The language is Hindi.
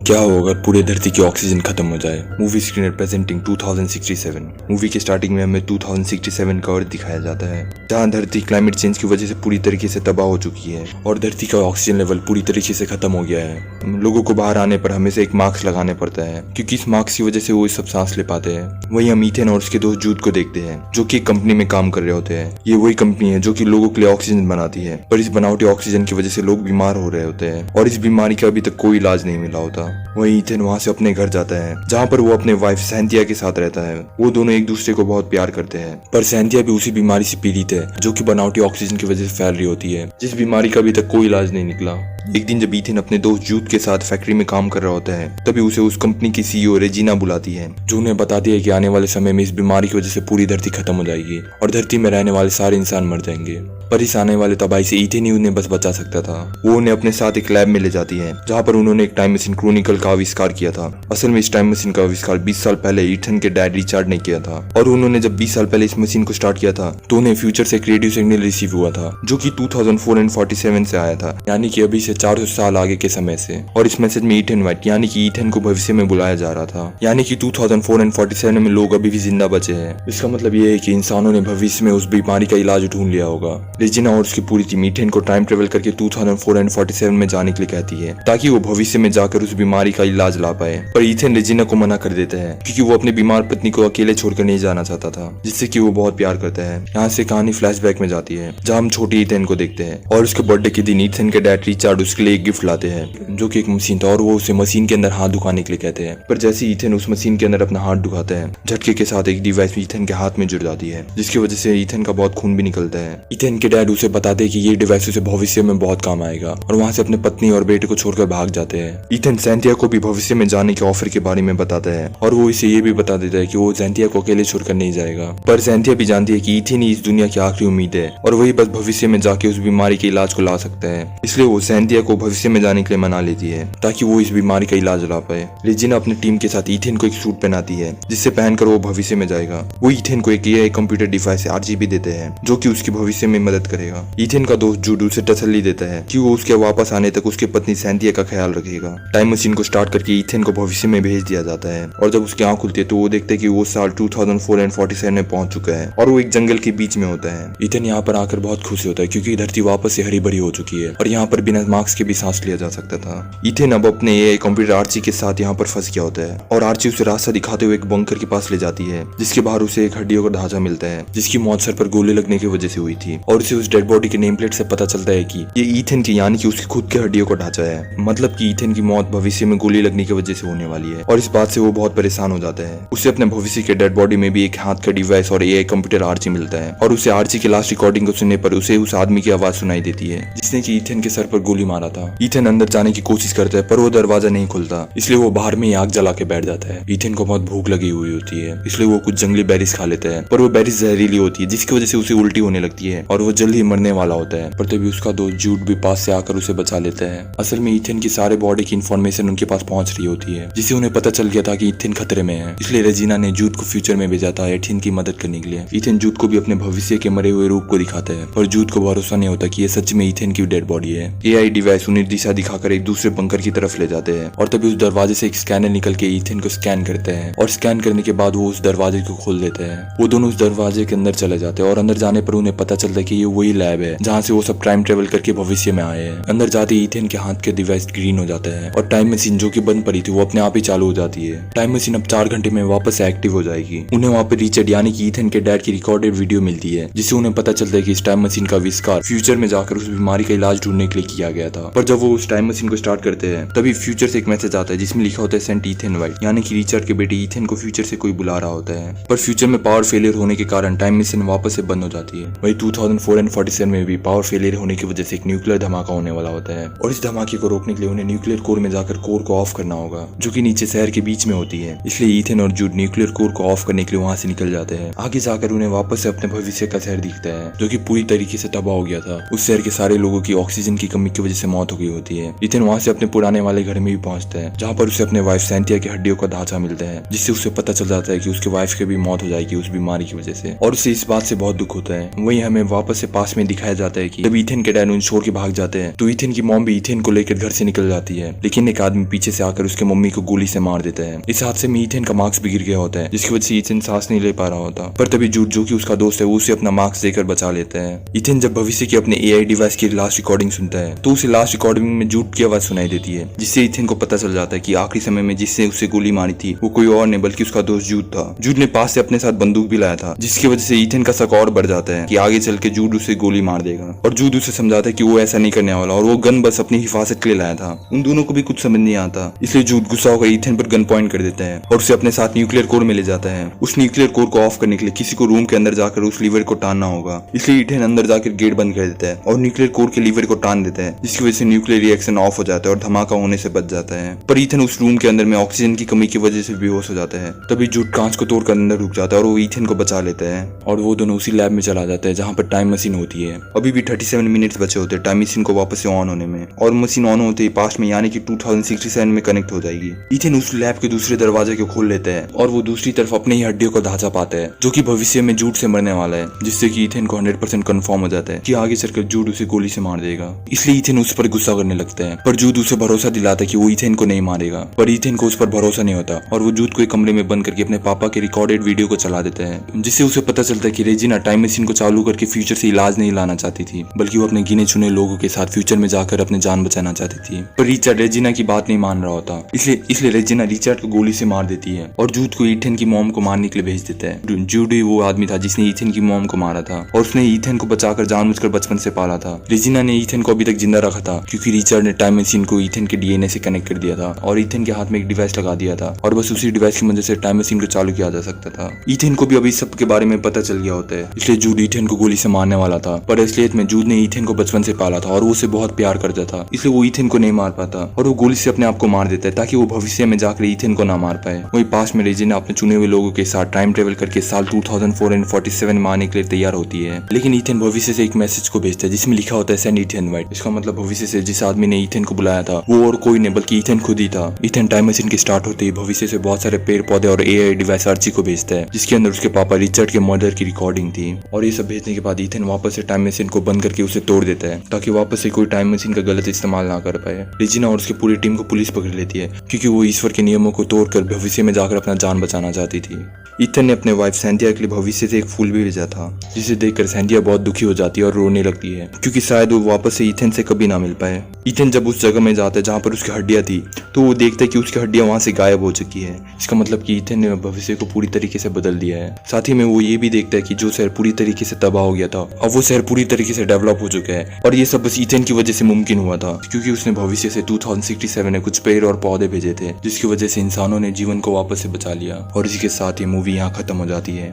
क्या हो अगर पूरे धरती की ऑक्सीजन खत्म हो जाए। Movie screen presenting 2067। मूवी के स्टार्टिंग में हमें 2067 का अर्थ दिखाया जाता है, जहां धरती क्लाइमेट चेंज की वजह से पूरी तरीके से तबाह हो चुकी है और धरती का ऑक्सीजन लेवल पूरी तरीके से खत्म हो गया है। लोगों को बाहर आने पर हमेशा एक मास्क लगाने पड़ता है, क्योंकि इस मास्क की वजह से वो सब सांस ले पाते हैं। वहीं हम ईथेन और उसके दोस्त जूड को देखते हैं, जो कि कंपनी में काम कर रहे होते हैं। ये वही कंपनी है जो कि लोगों के लिए ऑक्सीजन बनाती है, पर इस बनावटी ऑक्सीजन की वजह से लोग बीमार हो रहे होते हैं और इस बीमारी का अभी तक कोई इलाज नहीं मिला होता। वहीं ईथेन वहां से अपने घर जाता है, जहां पर वो अपने वाइफ सैंथिया के साथ रहता है। वो दोनों एक दूसरे को बहुत प्यार करते हैं, पर सैंथिया भी उसी बीमारी से पीड़ित है, जो कि बनावटी ऑक्सीजन की वजह से फैल रही होती है, जिस बीमारी का अभी तक कोई इलाज नहीं निकला। एक दिन जब ईथेन अपने दोस्त जूड के साथ फैक्ट्री में काम कर रहा होता है, तभी उसे उस कंपनी की सीईओ रेजिना बुलाती है, जो उन्हें बताती है कि आने वाले समय में इस बीमारी की वजह से पूरी धरती खत्म हो जाएगी और धरती में रहने वाले सारे इंसान मर जाएंगे। पर इस आने वाले तबाही से ईथेन ही उन्हें बस बचा सकता था। वो उन्हें अपने साथ एक लैब में ले जाती है, जहाँ पर उन्होंने एक टाइम मशीन क्रोनिकल का आविष्कार किया था। असल में इस टाइम मशीन का आविष्कार 20 साल पहले ईथेन के डैड रिचार्ड ने किया था, और उन्होंने जब 20 साल पहले इस मशीन को स्टार्ट किया था तो उन्हें फ्यूचर से एक रेडियो सिग्नल रिसीव हुआ था, जो कि 2447 से आया था, यानी कि अभी से 400 साल आगे के समय से। और इस मैसेज में ईथेन वाइट यानी कि ईथेन को भविष्य में बुलाया जा रहा था, यानी कि 2447 में लोग अभी भी जिंदा बचे हैं। इसका मतलब ये है कि इंसानों ने भविष्य में उस बीमारी का इलाज ढूंढ लिया होगा। रेजिना और उसकी पूरी टीम ईथेन को टाइम ट्रेवल करके 2447 में जाने के लिए कहती है, ताकि वो भविष्य में जाकर उस बीमारी का इलाज ला पाए। पर ईथेन रेजिना को मना कर देता है, क्योंकि वो अपनी बीमार पत्नी को अकेले छोड़कर नहीं जाना चाहता था, जिससे कि वो बहुत प्यार करता है। यहाँ से कहानी फ्लैशबैक में जाती है, जहाँ हम छोटी ईथेन को देखते हैं, और उसके बर्थडे के दिन ईथेन के डैड रिचार्ड उसके लिए एक गिफ्ट लाते हैं, जो कि एक मशीन था, और वो उसे मशीन के अंदर हाथ दुखाने के लिए कहते हैं। पर जैसे ईथेन उस मशीन के अंदर अपना हाथ दुखाता है, झटके के साथ एक डिवाइस ईथेन के हाथ में जुड़ जाती है, जिसकी वजह से ईथेन का बहुत खून भी निकलता है। ईथेन के डैड उसे बताते हैं कि ये डिवाइस उसे भविष्य में बहुत काम आएगा, और वहां से अपने पत्नी और बेटे को छोड़कर भाग जाते हैं। ईथेन सैंथिया को भी भविष्य में जाने के ऑफर के बारे में बताता है, और वो इसे ये भी बता देता है कि वो सैंथिया को अकेले छोड़कर नहीं जाएगा। पर सैंथिया भी जानती है कि ईथेन ही इस दुनिया की आखिरी उम्मीद है, और वही बस भविष्य में जाके उस बीमारी के इलाज को ला सकता है। इसलिए वो सैंथिया को भविष्य में जाने के लिए मना लेती है, ताकि वो इस बीमारी का इलाज ला पाए। रेजिना अपनी टीम के साथ ईथेन को एक सूट पहनाती है, जिससे पहनकर वो भविष्य में जाएगा। वो ईथेन को एक एआई कंप्यूटर डिवाइस RGB देते हैं, जो कि उसके भविष्य में मदद करेगा। ईथेन का दोस्त जूड उसे तसल्ली देता है कि वो उसके वापस आने तक उसकी पत्नी सैंथिया का ख्याल रखेगा। टाइम मशीन को स्टार्ट करके ईथेन को भविष्य में भेज दिया जाता है, और जब उसकी आंख खुलती है तो वो देखते है कि वो साल 2447 में पहुंच चुका है, और वो एक जंगल के बीच में होता है। ईथेन यहाँ पर आकर बहुत खुशी होता है, क्योंकि धरती वापस से हरी भरी हो चुकी है, और यहाँ पर बिना मास्क के भी सांस लिया जा सकता था। ईथेन अब अपने एआई कंप्यूटर आर्ची के साथ यहाँ पर फंस गया होता है, और आर्ची उसे रास्ता दिखाते हुए एक बंकर के पास ले जाती है, जिसके बाहर उसे एक हड्डियों का ढांचा मिलता है, जिसकी मौत सर पर गोली लगने की वजह से हुई थी। और उसे उस डेड बॉडी के नेम प्लेट से पता चलता है कि ये ईथेन की यानी कि उसकी खुद के हड्डियों का ढांचा है, मतलब कि ईथेन की मौत भविष्य में गोली लगने की वजह से होने वाली है। और इस बात से वो बहुत परेशान हो जाता है। उसे अपने भविष्य के डेड बॉडी में भी एक हाथ का डिवाइस और एआई कंप्यूटर आर्ची मिलता है, और उसे आर्ची की लास्ट रिकॉर्डिंग को सुनने पर उसे उस आदमी की आवाज सुनाई देती है, जिसने कि ईथेन के सर पर गोली मारा था। ईथेन अंदर जाने की कोशिश करता है, पर वो दरवाजा नहीं खुलता, इसलिए वो बाहर में आग जला के बैठ जाता है। ईथेन को बहुत भूख लगी हुई होती है, इसलिए वो कुछ जंगली बेरीज खा लेता है, पर वो बेरीज जहरीली होती है, जिसकी वजह से उसे उल्टी होने लगती है, और वो जल्द ही मरने वाला होता है। पर तभी उसका दोस्त जूड भी पास से आकर उसे बचा लेता है। असल में ईथेन की सारे बॉडी की इन्फॉर्मेशन उनके पास पहुंच रही होती है, जिससे उन्हें पता चल गया था कि ईथेन खतरे में है। इसलिए रेजिना ने जूड को फ्यूचर में भेजा था ईथेन की मदद करने के लिए। ईथेन जूड को भी अपने भविष्य के मरे हुए रूप को दिखाता है, पर जूड को भरोसा नहीं होता कि ये सच में ईथेन की डेड बॉडी है। एआई डिवाइस उन्हें दिशा दिखाकर एक दूसरे बंकर की तरफ ले जाते हैं, और तभी उस दरवाजे से एक स्कैनर निकल के ईथेन को स्कैन करते हैं, और स्कैन करने के बाद वो उस दरवाजे को खोल देते हैं। वो दोनों उस दरवाजे के अंदर चले जाते हैं, और अंदर जाने पर उन्हें पता चलता है कि ये वही लैब है जहाँ से वो सब टाइम ट्रेवल करके भविष्य में आए हैं। अंदर जाते ईथेन के हाथ के डिवाइस ग्रीन हो जाता है, और टाइम मशीन जो कि बंद पड़ी थी वो अपने आप ही चालू हो जाती है। टाइम मशीन अब 4 घंटे में वापस से एक्टिव हो जाएगी। उन्हें वहाँ पे रिचर्ड यानी कि ईथेन के डैड की रिकॉर्डेड वीडियो मिलती है, जिससे उन्हें पता चलता है कि इस टाइम मशीन का आविष्कार फ्यूचर में जाकर उस बीमारी का इलाज ढूंढने के लिए किया गया था। पर जब वो उस टाइम मशीन को स्टार्ट करते हैं, तभी फ्यूचर से एक मैसेज आता है, जिसमें लिखा होता है सेंट ईथेन वाइट, यानी कि रिचर्ड के बेटे ईथेन को फ्यूचर से कोई बुला रहा होता है। पर फ्यूचर में पावर फेलियर होने के कारण टाइम मशीन वापस से बंद हो जाती है। वही 2447 में भी पावर फेलियर होने की वजह से एक न्यूक्लियर धमाका होने वाला होता है, और इस धमाके को रोकने के लिए उन्हें न्यूक्लियर कोर में जाकर कोर को ऑफ करना होगा, जो कि नीचे शहर के बीच में होती है। इसलिए ईथेन और जूड न्यूक्लियर कोर को ऑफ करने के लिए वहां से निकल जाते हैं। आगे जाकर उन्हें वापस से अपने भविष्य का शहर दिखता है, जो कि पूरी तरीके से तबाह हो गया था। उस शहर के सारे लोगों की ऑक्सीजन की कमी की वजह वजह से मौत हो गई होती है। इथन वहाँ से अपने पुराने वाले घर में भी पहुंचता है, जहाँ पर उसे अपने वाइफ सैंथिया की हड्डियों का ढांचा मिलता है, जिससे उसे पता चल जाता है कि उसके वाइफ की भी मौत हो जाएगी उस बीमारी की वजह से, और उसे इस बात से बहुत दुख होता है। वहीं हमें वापस से पास में दिखाया जाता है कि जब इथन के डैड उन्हें छोड़ के भाग जाते हैं तो इथन की मॉम भी इथन को लेकर घर से निकल जाती है, लेकिन एक आदमी पीछे से आकर उसके मम्मी को गोली से मार देता है। इस हादसे में इथन का मार्क्स भी गिर गया होता है, जिसकी वजह से इथन सांस नहीं ले पा रहा होता। पर तभी जूड, जो कि उसका दोस्त है, वो उसे अपना मार्क्स देकर बचा लेता है। इथन जब भविष्य की अपने AI डिवाइस की लास्ट रिकॉर्डिंग सुनता है तो उसे लास्ट रिकॉर्डिंग में जूड की आवाज सुनाई देती है, जिससे इथन को पता चल जाता है कि आखिरी समय में जिससे उसे गोली मारी थी वो कोई और नहीं बल्कि उसका दोस्त जूड था। जूड ने पास से अपने साथ बंदूक भी लाया था, जिसकी वजह से इथन का शक और बढ़ जाता है कि आगे चल के जूड उसे गोली मार देगा, और जूड उसे समझाता है कि वो ऐसा नहीं करने वाला और वो गन बस अपनी हिफाजत के लिए लाया था। उन दोनों को भी कुछ समझ नहीं आता, इसलिए जूड गुस्सा होकर इथन पर गन पॉइंट कर देता है और उसे अपने साथ न्यूक्लियर कोर में ले जाता है। उस न्यूक्लियर कोर को ऑफ करने के लिए किसी को रूम के अंदर जाकर उस लीवर को टानना होगा, इसलिए इथन अंदर जाकर गेट बंद कर देता है और न्यूक्लियर कोर के लीवर को टान देता है, जिसकी वजह से न्यूक्लियर रिएक्शन ऑफ हो जाता है और धमाका होने से बच जाता है। पर इथन उस रूम के अंदर में ऑक्सीजन की कमी की वजह से बेहोश हो जाता है। तभी जूड कांच को तोड़कर अंदर रुक जाता है और वो इथन को बचा लेता है, और वो दोनों उसी लैब में चला जाता है जहाँ पर टाइम मशीन होती है। अभी भी 37 मिनट्स बचे होते हैं टाइम मशीन को वापस से ऑन होने में, और मशीन ऑन होते ही पास्ट में यानी कि 2067 में कनेक्ट हो जाएगी। इथन उस लैब के दूसरे दरवाजे को खोल लेता है और वो दूसरी तरफ अपने ही हड्डियों का ढांचा पाता है, जो कि भविष्य में जूड से मरने वाला है, जिससे कि इथन को 100% कंफर्म हो जाता है कि आगे चलकर जूड उसे गोली से मार देगा। इसलिए इथन उस पर गुस्सा करने लगता है, पर जूड उसे भरोसा दिलाता है कि वो इथन को नहीं मारेगा। पर इथन को उस पर भरोसा नहीं होता और वो जूड को एक कमरे में बंद करके अपने पापा के रिकॉर्डेड वीडियो को चला देता है, जिससे उसे पता चलता है कि रेजिना टाइम मशीन को चालू करके फ्यूचर से इलाज नहीं लाना चाहती थी, बल्कि वो अपने गिने चुने लोगों के साथ फ्यूचर में जाकर अपने जान बचाना चाहती थी। पर रिचर्ड रेजिना की बात नहीं मान रहा होता, इसलिए रेजिना रिचर्ड को गोली से मार देती है और जूड को इथन की मॉम को मारने के लिए भेज देता है। जूड ही वो आदमी था जिसने इथन की मॉम को मारा था और उसने इथन को बचाकर जानबूझकर बचपन से पाला था। रेजिना ने इथन को अभी तक जिंदा रखा था क्योंकि रिचर्ड ने टाइम मशीन को इथन के DNA से कनेक्ट कर दिया था और इथन के हाथ में एक डिवाइस लगा दिया था, और बस उसी डिवाइस की मदद से टाइम मशीन को चालू किया जा सकता था। इथन को भी अभी सब के बारे में पता चल गया होता है, इसलिए जूड इथन को गोली से मारने वाला था। पर असलियत में जूड ने इथन को बचपन से पाला था और वो उसे बहुत प्यार करता था, इसलिए वो इथन को नहीं मार पाता और वो गोली से अपने आप को मार देता है ताकि वो भविष्य में जाकर इथन को ना मार पाए। वही पास में रेजिना अपने चुने हुए लोगों के साथ टाइम ट्रेवल करके साल 2447 में आने के लिए तैयार होती है, लेकिन इथन भविष्य से एक मैसेज को भेजता है जिसमें लिखा होता है सेंड इथन वाइट। इसका मतलब भविष्य से जिस आदमी ने इथन को बुलाया था वो और कोई नहीं बल्कि इथन खुद ही था। इथन टाइम मशीन के स्टार्ट होते ही भविष्य से बहुत सारे पेड़ पौधे और AI डिवाइस आर्ची को भेजता है, जिसके अंदर उसके पापा रिचर्ड के मर्डर की रिकॉर्डिंग थी। और ये सब भेजने के बाद इथन वापस से टाइम मशीन को बंद करके उसे तोड़ देता है ताकि वापस से कोई टाइम मशीन का गलत इस्तेमाल ना कर पाए। रेजिना और उसकी पूरी टीम को पुलिस पकड़ लेती है क्योंकि वो ईश्वर के नियमों को तोड़कर भविष्य में जाकर अपना जान बचाना चाहती थी। इथन ने अपने वाइफ सैंथिया के लिए भविष्य से एक फूल भी भेजा था, जिसे देखकर सैंथिया बहुत दुखी हो जाती है और रोने लगती है क्योंकि शायद वो वापस से इथन से कभी ना मिल पाए। इथन जब उस जगह में जाता है जहाँ पर उसकी हड्डियां थी तो वो देखता है कि उसकी हड्डियां वहां से गायब हो चुकी है। इसका मतलब कि इथन ने भविष्य को पूरी तरीके से बदल दिया है। साथ ही में वो ये भी देखता है कि जो शहर पूरी तरीके से तबाह हो गया था अब वो शहर पूरी तरीके से डेवलप हो चुका है, और ये सब बस इथन की वजह से मुमकिन हुआ था क्योंकि उसने भविष्य से 2067 में कुछ पेड़ और पौधे भेजे थे, जिसकी वजह से इंसानों ने जीवन को वापस से बचा लिया। और इसी के साथ ही मूवी यहाँ खत्म हो जाती है।